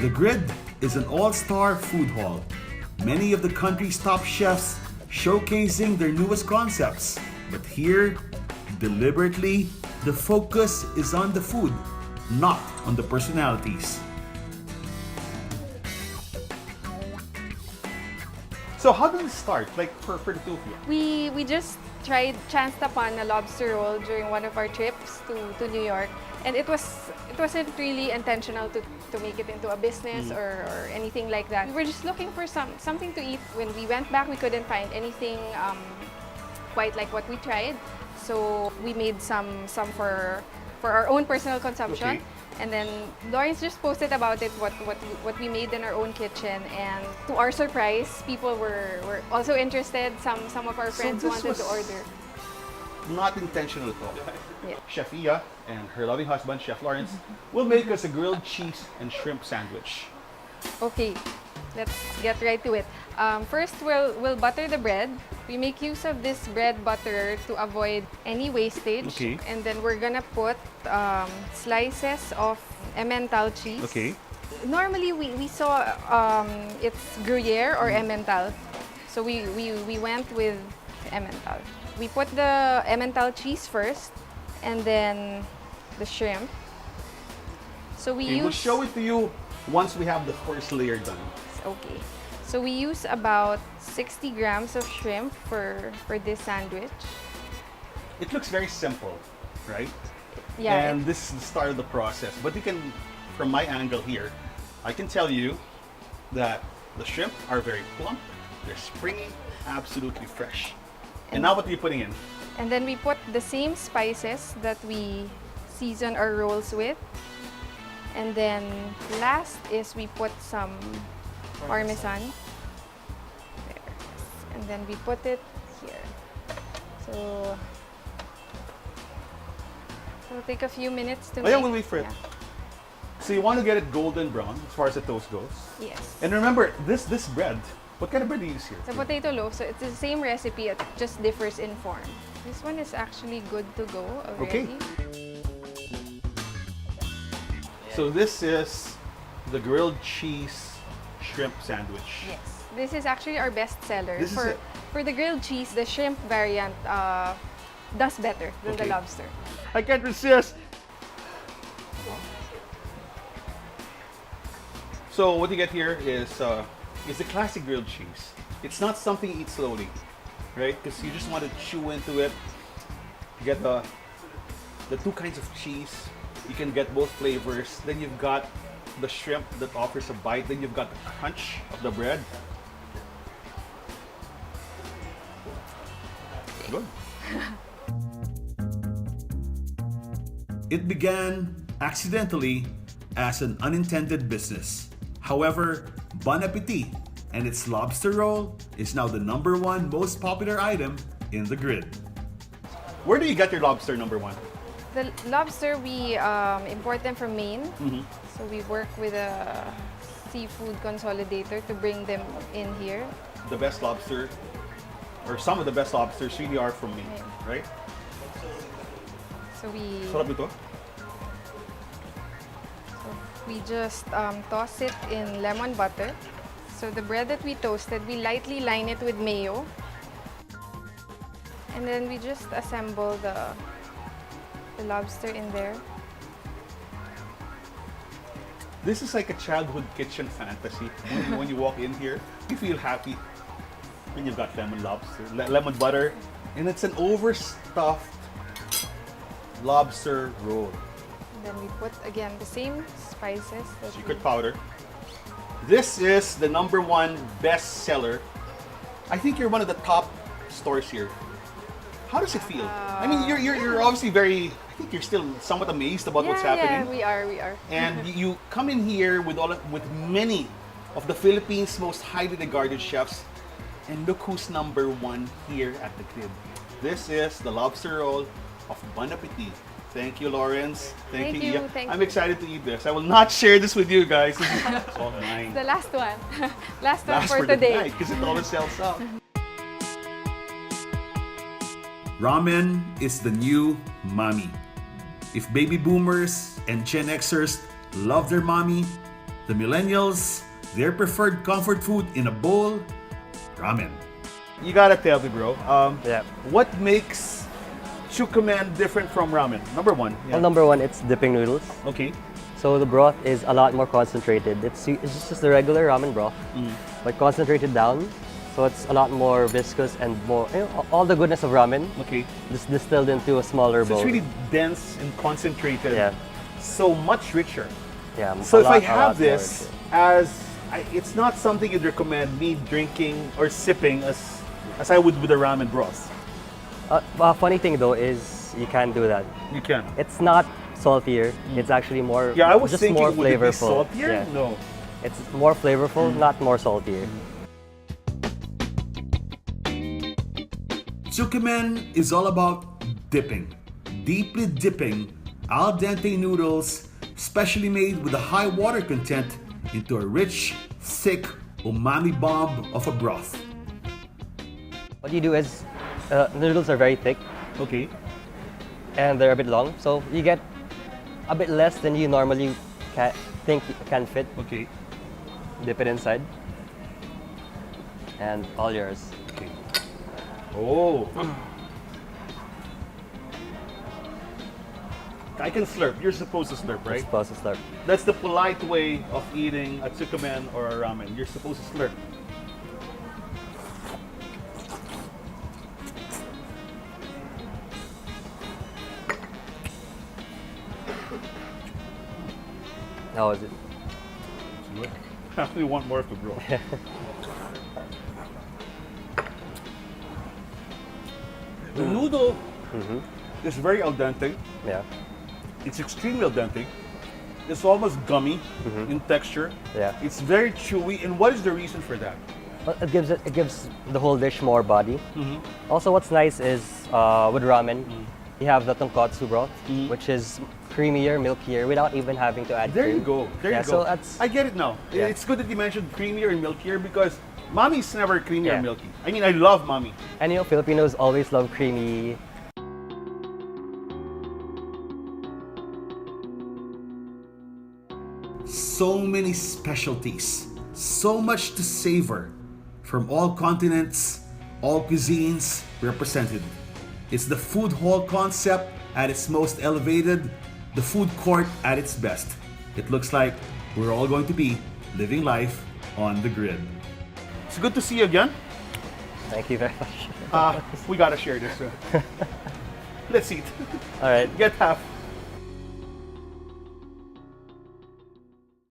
The Grid is an all-star food hall. Many of the country's top chefs showcasing their newest concepts. But here, deliberately, the focus is on the food, not on the personalities. So how did it start? Like for the two of you? We just chanced upon a lobster roll during one of our trips to New York, and it wasn't really intentional to make it into a business or anything like that. We were just looking for something to eat. When we went back, we couldn't find anything quite like what we tried, so we made some for our own personal consumption. Okay. And then Lawrence just posted about it, what we made in our own kitchen, and to our surprise, people were also interested. Some of our friends wanted to order. Not intentional at all. Yeah. Chef Iya and her loving husband, Chef Lawrence, will make us a grilled cheese and shrimp sandwich. Okay, let's get right to it. First, we'll butter the bread. We make use of this bread butterer to avoid any wastage. Okay. And then we're gonna put slices of Emmental cheese. Okay. Normally, we saw it's Gruyere or Emmental. So we went with Emmental. We put the Emmental cheese first, and then the shrimp. So We'll show it to you once we have the first layer done. Okay. So we use about 60 grams of shrimp for this sandwich. It looks very simple, right? Yeah. And this is the start of the process. But you can, from my angle here, I can tell you that the shrimp are very plump, they're springy, absolutely fresh. And now what are you putting in? And then we put the same spices that we season our rolls with. And then last is we put some Parmesan. There. And then we put it here. So it'll take a few minutes to Oh make. yeah, we'll wait for it. Yeah. So you want to get it golden brown as far as the toast goes. Yes. And remember, this bread, what kind of bread do you use here? The potato loaf, so it's the same recipe, it just differs in form. This one is actually good to go already. Okay. So this is the grilled cheese shrimp sandwich. Yes. This is actually our best seller. This is it. For the grilled cheese, the shrimp variant does better than the Okay. lobster. I can't resist. So what you get here is the classic grilled cheese. It's not something you eat slowly, right? Because you just want to chew into it. You get the two kinds of cheese. You can get both flavors. Then you've got the shrimp that offers a bite. Then you've got the crunch of the bread. Good. It began accidentally as an unintended business. However, Bon Appetit and its lobster roll is now the #1 most popular item in the Grid. Where do you get your lobster, number one? The lobster, we import them from Maine. So we work with a seafood consolidator to bring them in here. The best lobster, or some of the best lobsters really are from Maine, right? So Sarap ito. we just toss it in lemon butter. So the bread that we toasted, we lightly line it with mayo. And then we just assemble the lobster in there. This is like a childhood kitchen fantasy. When you walk in here, you feel happy. And you've got lemon lobster, lemon butter, and it's an overstuffed lobster roll. And then we put again the same spices. That Secret powder. This is the #1 best seller. I think you're one of the top stores here. How does it feel? I mean, you're obviously very. I think you're still somewhat amazed about what's happening. Yeah, we are. And you come in here with many of the Philippines' most highly regarded chefs, and look who's #1 here at the Grid. This is the lobster roll of Bon Appetit. Thank you, Lawrence. Thank you, you, Iya. thank I'm you. excited to eat this. I will not share this with you guys. This is all mine. The last one. last one Last for the today. night because it always sells out. Ramen is the new mommy. If baby boomers and Gen Xers love their mommy, The millennials, their preferred comfort food in a bowl, ramen. You gotta tell me, bro. Yeah. What makes Tsuka-men different from ramen? Number one. Yeah. Well, number one, it's dipping noodles. Okay. So the broth is a lot more concentrated. It's just the regular ramen broth, but concentrated down. So it's a lot more viscous and more, all the goodness of ramen Okay. just distilled into a smaller So bowl. it's really dense and concentrated. Yeah. So much richer. Yeah. So a if lot- I a lot have more this richer. it's not something you'd recommend me drinking or sipping as I would with a ramen broth. A funny thing though is you can't do that. You can. It's not saltier. It's actually more. Yeah, I was just thinking, more would it be flavorful. saltier? Yeah. No. It's more flavorful, not more saltier. Tsukemen is all about dipping. Deeply dipping al dente noodles, specially made with a high water content, into a rich, thick umami bomb of a broth. What you do is, the noodles are very thick Okay. and they're a bit long, so you get a bit less than you normally think can fit. Okay. Dip it inside, and all yours. Okay. Oh. I can slurp. You're supposed to slurp, right? Supposed to start. That's the polite way of eating a Tsuka-men or a ramen. You're supposed to slurp. How was it? I actually want more of the bro. The noodle is very al dente. Yeah. It's extremely al dente. It's almost gummy in texture. Yeah. It's very chewy. And what is the reason for that? Well, it gives the whole dish more body. Also, what's nice is with ramen, you have the tonkotsu broth, which is creamier, milkier, without even having to add There cream. you go. There Yeah, you go. so that's- I get it now. Yeah. It's good that you mentioned creamier and milkier because mommy's never creamy or Yeah. milky. I mean, I love mommy. And Filipinos always love creamy. So many specialties, so much to savor, from all continents, all cuisines represented. It's the food hall concept at its most elevated, the food court at its best. It looks like we're all going to be living life on the grid. It's good to see you again. Thank you very much. We gotta share this. Let's eat. All right. Get half.